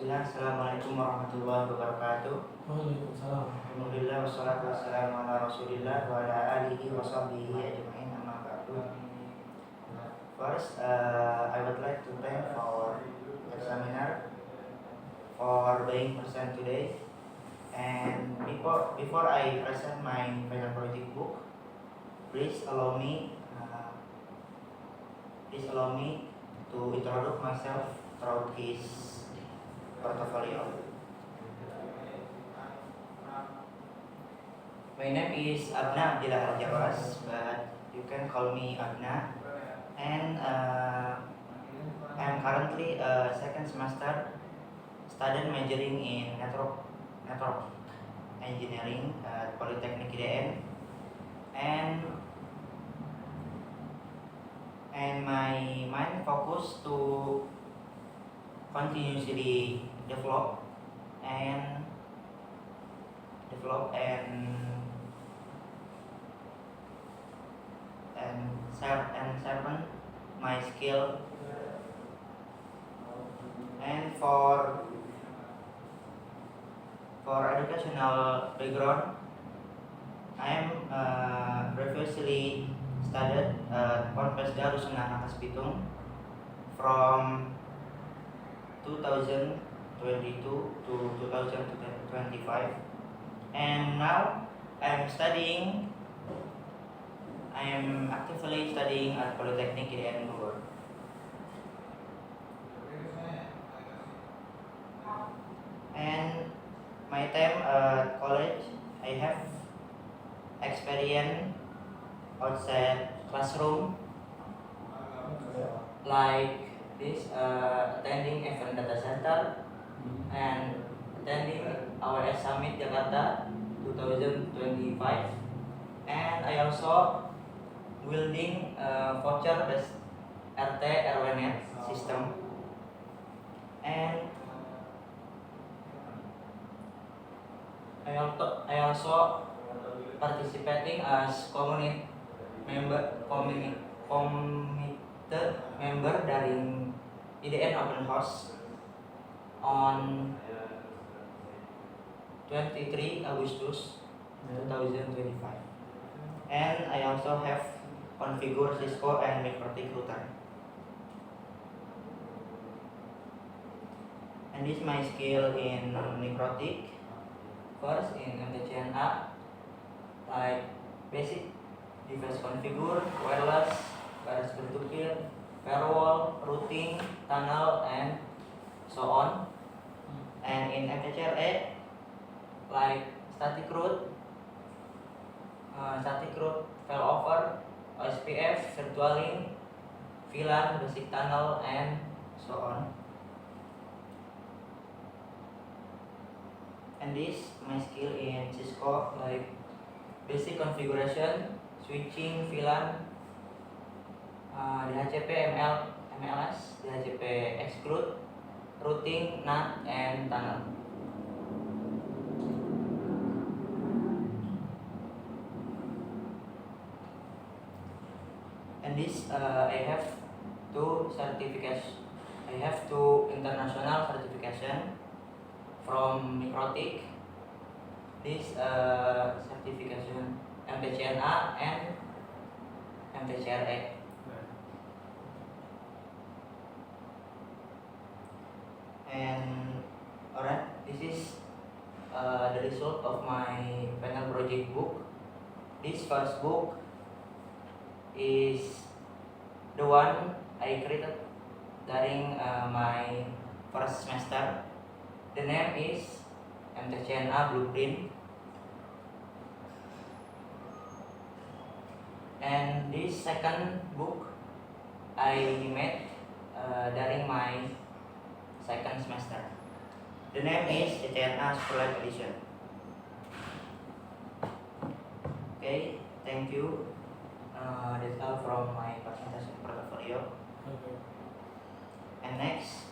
Bismillah, Assalamualaikum warahmatullahi wabarakatuh. Waalaikumsalam. Alhamdulillah, wassalatu wassalamu ala rasulillah wa ala alihi wa sahbihi ajma'in, amma ba'du. First, I would like to thank our examiner for being present today. And before I present my final project book, please allow me to introduce myself through his portfolio. My name is Abna Abdillah Al-Jawas, but you can call me Abna. And I'm currently a second semester student majoring in network engineering at Polytechnic IDN. And my main focus to continuously develop and sharpen my skill. And for educational background, I am previously studied at Ponpes Darussunnah Nakas Bitung from 2022 to 2025, and now I am actively studying at Polytechnic IDN Bogor. And my time at college, I have experience outside classroom, like this, attending event data center and attending our Summit Jakarta 2025, and I also building voucher based RT RWNet system, and I also participating as community member dari IDN Open House on 23 Agustus 2025, and I also have configure Cisco and MikroTik router. And this is my skill in MikroTik. First, in MTCNA, like basic device configure, wireless, virus peer-to-peer, firewall, routing, tunnel, and so on. And in MTCRA, like static root, failover, OSPF, virtualing, VLAN, basic tunnel, and so on. And this my skill in Cisco, like basic configuration, switching, VLAN, DHCP, MLS, DHCP exclude, routing, NAT, and tunnel. And this I have two certifications. I have two international certification from MikroTik. This certification MTCNA and MTCRA. And alright, this is the result of my final project book. This first book is the one I created during my first semester. The name is MTCNA Blueprint. And this second book I made during my second semester. The name is ECNA Scholarship Edition. Okay, thank you. That's all from my presentation portfolio. Okay. And next,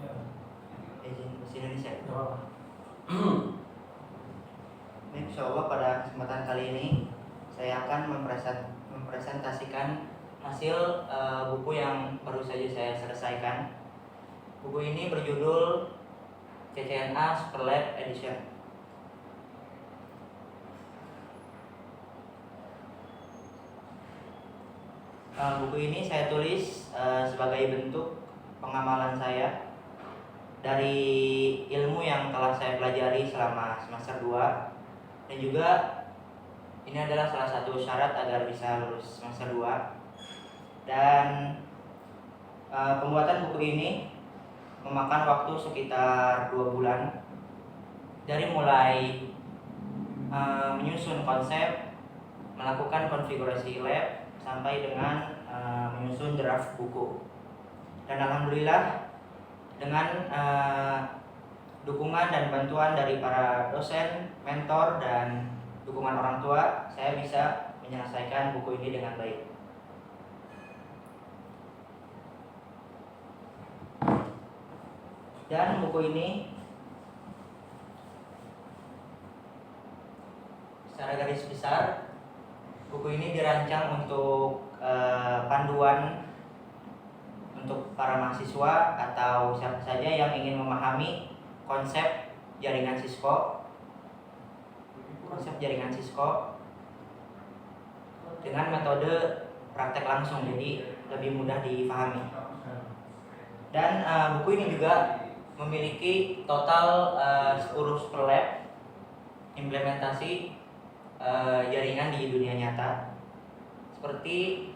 Ya. izin bahasa Indonesia. Nggak apa-apa. Insya Allah pada kesempatan kali ini saya akan mempresentasikan hasil buku yang baru saja saya selesaikan. Buku ini berjudul CCNA Superlab Edition. Buku ini saya tulis sebagai bentuk pengamalan saya dari ilmu yang telah saya pelajari selama semester 2, dan juga ini adalah salah satu syarat agar bisa lulus semester 2. Dan pembuatan buku ini memakan waktu sekitar 2 bulan, dari mulai menyusun konsep, melakukan konfigurasi lab, sampai dengan menyusun draft buku. Dan alhamdulillah dengan dukungan dan bantuan dari para dosen, mentor, dan dukungan orang tua, saya bisa menyelesaikan buku ini dengan baik. Dan buku ini secara garis besar, buku ini dirancang untuk panduan untuk para mahasiswa atau siapa saja yang ingin memahami konsep jaringan Cisco dengan metode praktek langsung, jadi lebih mudah dipahami. Dan buku ini juga memiliki total 10 superlab implementasi jaringan di dunia nyata. Seperti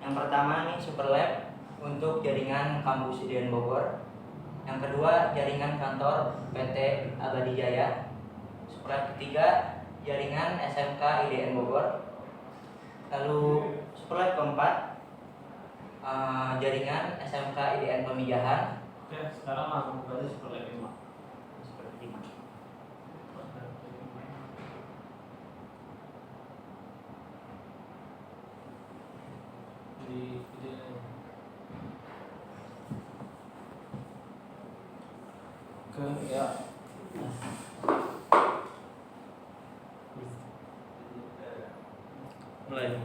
yang pertama nih, superlab untuk jaringan kampus IDN Bogor. Yang kedua, jaringan kantor PT Abadi Jaya. Superlab ketiga, jaringan SMK IDN Bogor. Lalu superlab keempat, jaringan SMK IDN Pemijahan. Oke, sekarang langsung aja superlab 5. Superlab 5. Di video. Oke, ya. Mulai.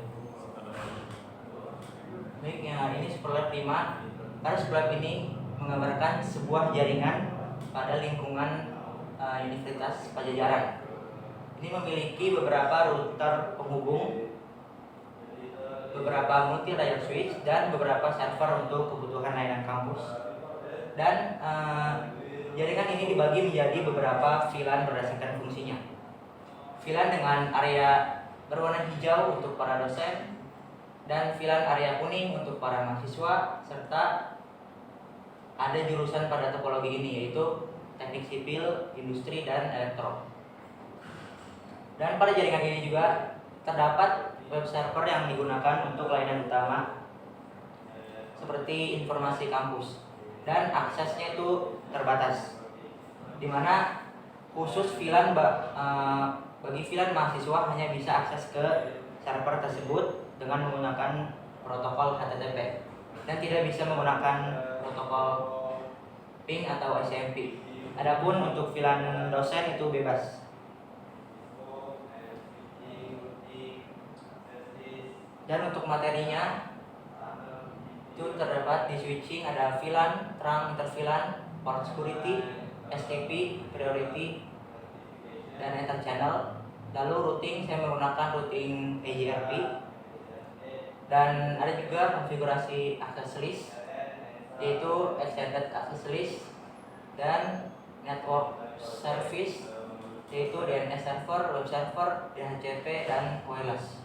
Baik, ya, ini superlab 5. Karena superlab ini menggambarkan sebuah jaringan pada lingkungan Universitas Pajajaran. Ini memiliki beberapa router penghubung, beberapa multi layer switch, dan beberapa server untuk kebutuhan layanan kampus. Dan jaringan ini dibagi menjadi beberapa VLAN berdasarkan fungsinya. VLAN dengan area berwarna hijau untuk para dosen, dan VLAN area kuning untuk para mahasiswa, serta ada jurusan pada topologi ini, yaitu teknik sipil, industri, dan elektro. Dan pada jaringan ini juga terdapat web server yang digunakan untuk layanan utama seperti informasi kampus, dan aksesnya itu terbatas, dimana khusus VLAN bagi VLAN mahasiswa hanya bisa akses ke server tersebut dengan menggunakan protokol HTTP, dan tidak bisa menggunakan protokol ping atau ICMP. Adapun untuk VLAN dosen itu bebas. Dan untuk materinya itu terdapat di switching, ada VLAN, terang, interVLAN, port security, STP, priority, dan ether channel. Lalu routing, saya menggunakan routing EGRP. Dan ada juga konfigurasi access list, yaitu extended access list, dan network service, yaitu DNS server, web server, DHCP, dan wireless.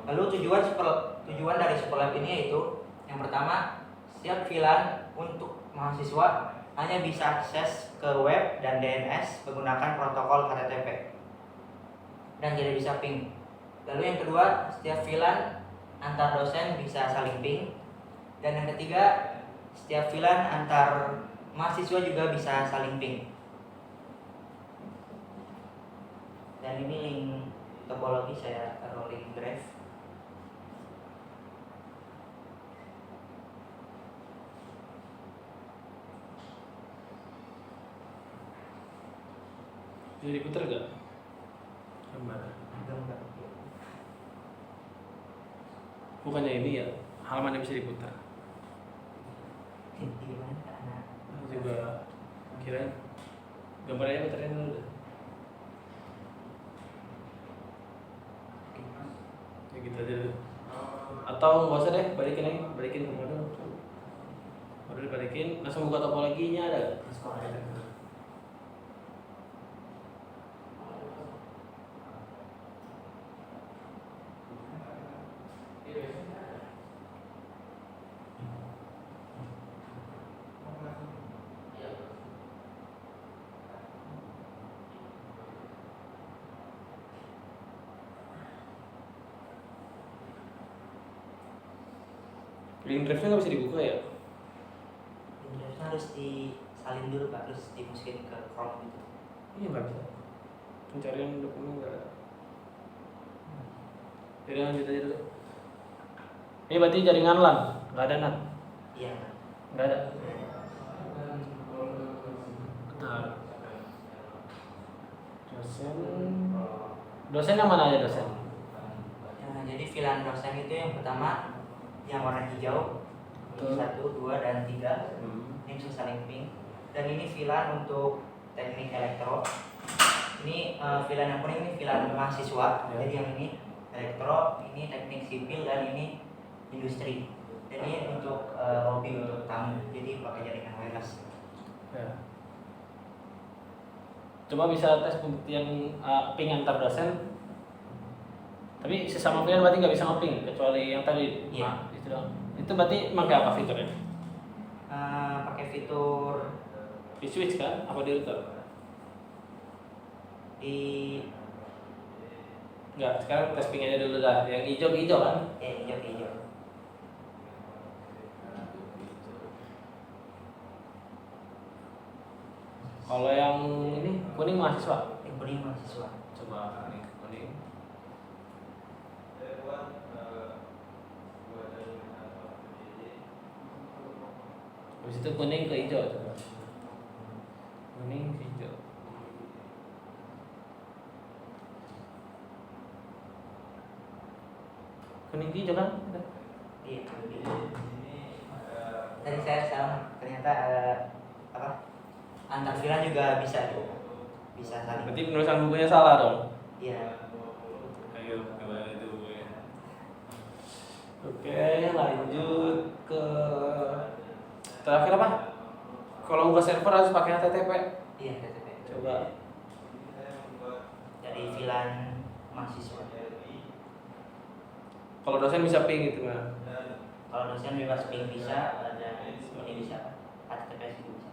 Lalu tujuan dari superlab ini yaitu yang pertama, setiap VLAN untuk mahasiswa hanya bisa akses ke web dan DNS menggunakan protokol HTTP dan tidak bisa ping. Lalu yang kedua, setiap VLAN antar dosen bisa saling ping. Dan yang ketiga, setiap VLAN antar mahasiswa juga bisa saling ping. Dan ini link topologi saya taruh link drive. Bisa diputar gak? Gambar. Gambar. Bukannya ini ya, halaman yang bisa diputar. Gimana anak? Juga kirain gambarnya putarin dulu deh. Ya gitu aja dulu. Atau nggak usah deh, balikin ke model. Baru dibalikin, langsung buka topologinya ada. Link drive-nya nggak bisa dibuka ya? Drive-nya harus disalin dulu Pak, terus dimasukin ke Chrome gitu. Iya nggak bisa. Pencarian dokumen nggak ada. Jadi lanjut aja dulu. Ini berarti jaringan LAN, nggak ada NAT? Iya. Nggak ada. Bentar. Dosen yang mana aja dosen? Nah, jadi VLAN dosen itu yang pertama yang warna hijau, ini 1, 2, dan 3. Ini bisa saling ping. Dan ini VLAN untuk teknik elektro. Ini VLAN yang kuning ini VLAN mahasiswa. Jadi yang ini elektro, ini teknik sipil, dan ini industri. Dan ini untuk lobby untuk tamu. Jadi pakai jaringan wireless. Ya. Coba bisa tes pembuktian ping antar dosen. Tapi sesama VLAN berarti nggak bisa nge-ping kecuali yang tadi. Iya. Itu doang. Itu berarti pakai apa fiturnya? Pakai fitur Di switch kan? Apa di router? di Enggak, sekarang tes ping aja dulu dah. Yang hijau kan? hijau. Kalau yang ini kuning mahasiswa. Yang kuning mahasiswa. Coba kuning. Habis itu kuning ke hijau coba. Kuning ke hijau. Kuning ke hijau kan? Iya. Tadi saya salah, ternyata antar VLAN juga bisa saling. Berarti penulisan bukunya salah dong. Iya. Ayo, gimana itu bukunya? Oke, lanjut ke terakhir apa? Kalau buka server harus pakai HTTP. Iya, HTTP. Coba. Dari VLAN mahasiswa. Kalau dosen bisa ping gitu kan? Kalau dosen bebas ping bisa, ada ini bisa, HTTPS itu bisa.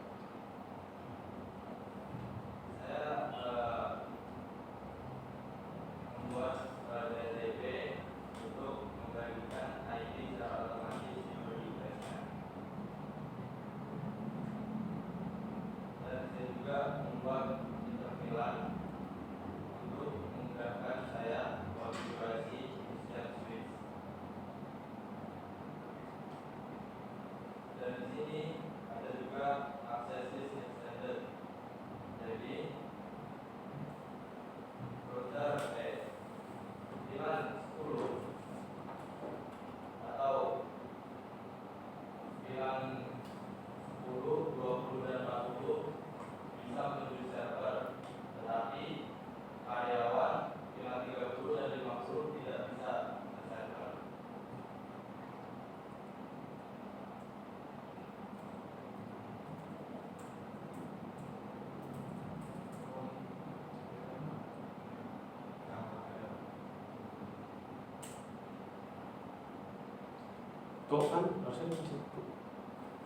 Go kan? Harusnya bisa go.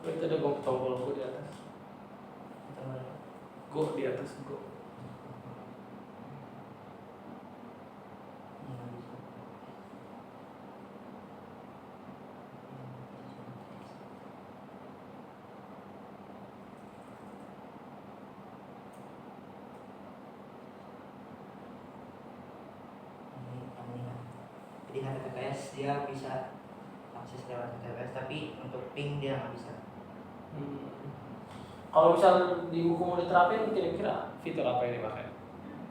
Oh, itu ada tombol go di atas. Go di atas go. Jadi HTTPS dia bisa akses lewat HTTPS, tapi untuk ping dia nggak bisa. Kalau misal di buku mau diterapin, kira-kira fitur apa yang dipakai?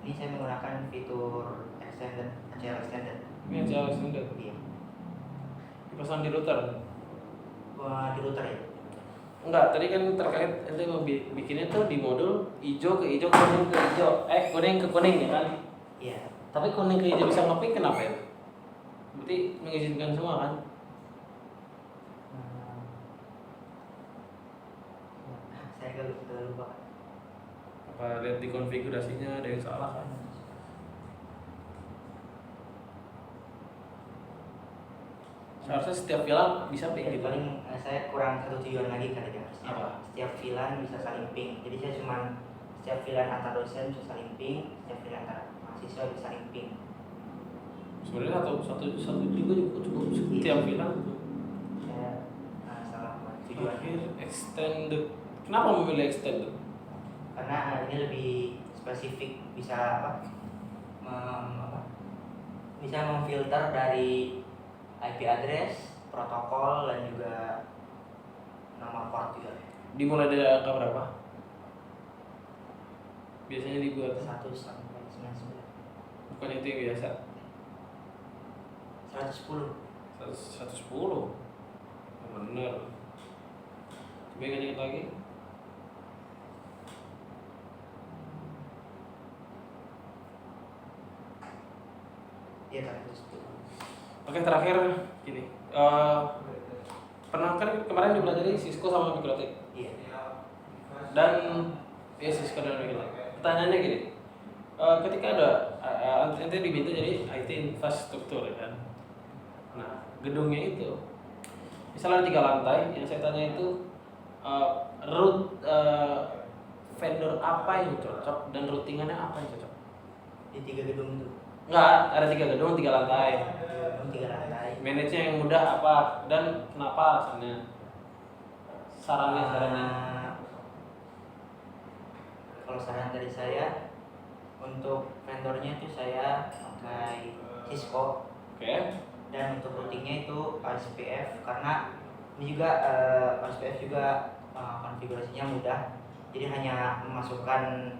Ini saya menggunakan fitur extended, ACL extended. Ini ACL extended. Iya. Dipasang di router. Di router ya. Enggak, tadi kan terkait ente mau bikinnya tuh di modul hijau ke hijau, kuning ke hijau, kuning ke kuning ya kan? Iya. Tapi kuning ke hijau bisa nge-pick kenapa ya? Berarti mengizinkan semua kan? Saya agak lupa. Apa lihat di konfigurasinya ada yang salah kan? Seharusnya setiap VLAN bisa ping gitu. Paling saya kurang satu tujuan lagi kali ya. Apa? Setiap VLAN bisa saling ping. Jadi saya cuma setiap VLAN antar dosen bisa saling ping, setiap VLAN antar mahasiswa bisa saling ping. Sebenarnya satu juga cukup setiap VLAN. Saya salah tujuan. Akhir extended. Kenapa memilih extended? Karena ini lebih spesifik, bisa bisa memfilter dari IP address, protokol, dan juga nomor port juga. Dimulai dari angka berapa? Biasanya dibuat 1 sampai 99. bukan itu yang biasa. 110. 110. Bener. Coba ingat lagi. Iya, 110. Oke, terakhir gini. Pernah kan kemarin dipelajari Cisco sama Mikrotik. Iya. Dan ya Cisco dan Mikrotik. Pertanyaannya gini. Ketika ada ente diminta jadi IT infrastruktur ya kan. Nah, gedungnya itu misalnya 3 lantai, yang saya tanya itu root vendor apa yang cocok dan routingannya apa yang cocok? Di 3 gedung itu. Enggak, ada 3 gedung, 3 lantai. 3 lantai. Manage-nya yang mudah apa dan kenapa alasannya? Sarannya. Kalau saran dari saya, untuk vendornya itu saya pakai Cisco. Oke. Dan untuk routingnya itu OSPF, karena ini juga OSPF juga konfigurasinya mudah. Jadi hanya memasukkan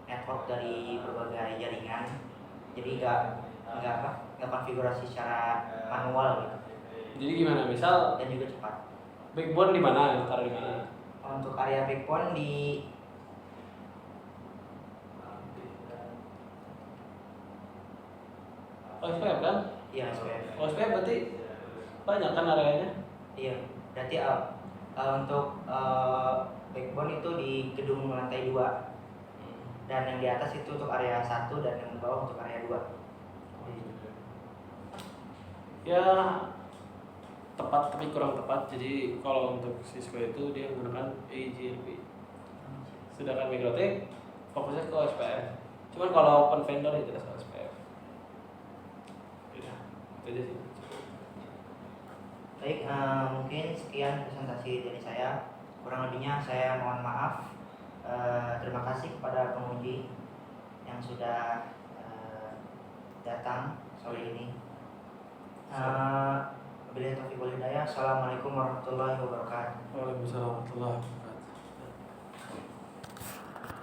network dari berbagai jaringan. Jadi nggak konfigurasi secara manual gitu. Jadi gimana? Misal Dan juga cepat. backbone di mana? Taruh di mana? Untuk area backbone di OSPF kan? iya OSPF. OSPF berarti banyak kan areanya? Iya. Berarti untuk backbone itu di gedung lantai 2. Dan yang di atas itu untuk area 1 dan yang di bawah untuk area 2. Ya tepat tapi kurang tepat. Jadi kalau untuk Cisco itu dia menggunakan AGLP. Sedangkan Mikrotik fokusnya ke OSPF. Cuman kalau open vendor itu jelas OSPF. Ya, itu aja sih. Baik, mungkin sekian presentasi dari saya. Kurang lebihnya saya mohon maaf. Terima kasih kepada penguji yang sudah datang sore ini. Wabillahi taufiq wal hidayah. Assalamualaikum warahmatullahi wabarakatuh. Waalaikumsalam warahmatullahi wabarakatuh.